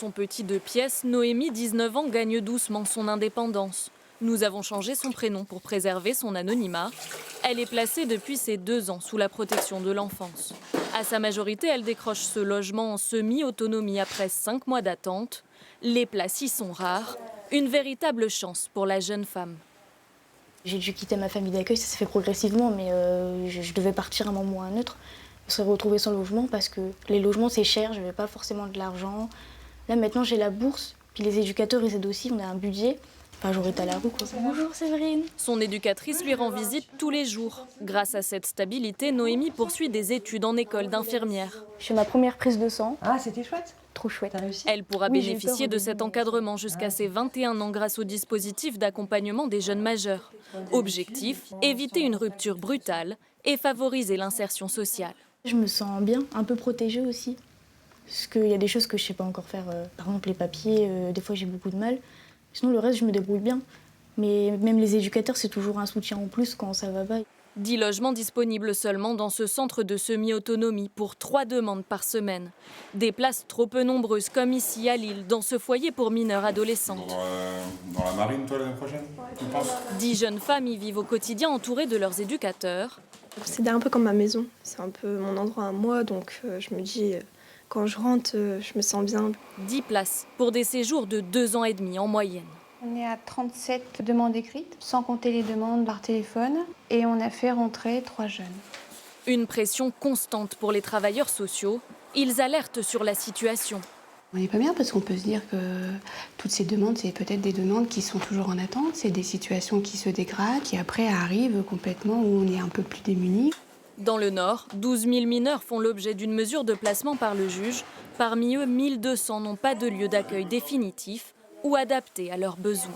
Son petit 2 pièces, Noémie, 19 ans, gagne doucement son indépendance. Nous avons changé son prénom pour préserver son anonymat. Elle est placée depuis ses 2 ans sous la protection de l'enfance. À sa majorité, elle décroche ce logement en semi-autonomie après 5 mois d'attente. Les places y sont rares. Une véritable chance pour la jeune femme. J'ai dû quitter ma famille d'accueil, ça s'est fait progressivement, mais je devais partir à un moment ou à un autre. Je me serais retrouvée sans logement parce que les logements c'est cher, je n'avais pas forcément de l'argent. Là maintenant j'ai la bourse, puis les éducateurs ils aident aussi, on a un budget. Enfin, j'aurais été à la rue quoi. Bonjour Séverine. Son éducatrice lui rend visite tous les jours. Grâce à cette stabilité, Noémie poursuit des études en école d'infirmière. Je fais ma première prise de sang. Ah, c'était chouette. Trop chouette. T'as réussi? Elle pourra Oui, j'ai eu bénéficier peur au de début, cet mais encadrement jusqu'à ses 21 ans grâce au dispositif d'accompagnement des jeunes majeurs. Objectif, éviter une rupture brutale et favoriser l'insertion sociale. Je me sens bien, un peu protégée aussi. Parce qu'il y a des choses que je ne sais pas encore faire. Par exemple les papiers, des fois j'ai beaucoup de mal. Sinon le reste je me débrouille bien. Mais même les éducateurs c'est toujours un soutien en plus quand ça va pas. 10 logements disponibles seulement dans ce centre de semi-autonomie pour 3 demandes par semaine. Des places trop peu nombreuses comme ici à Lille, dans ce foyer pour mineurs adolescentes. Dans la marine, toi, l'année prochaine, tu penses? 10 jeunes femmes y vivent au quotidien entourées de leurs éducateurs. C'est un peu comme ma maison, c'est un peu mon endroit à moi, donc je me dis, quand je rentre, je me sens bien. 10 places pour des séjours de 2 ans et demi en moyenne. On est à 37 demandes écrites, sans compter les demandes par téléphone, et on a fait rentrer 3 jeunes. Une pression constante pour les travailleurs sociaux. Ils alertent sur la situation. On n'est pas bien parce qu'on peut se dire que toutes ces demandes, c'est peut-être des demandes qui sont toujours en attente, c'est des situations qui se dégradent, qui après arrivent complètement où on est un peu plus démunis. Dans le Nord, 12 000 mineurs font l'objet d'une mesure de placement par le juge. Parmi eux, 1200 n'ont pas de lieu d'accueil définitif ou adapté à leurs besoins.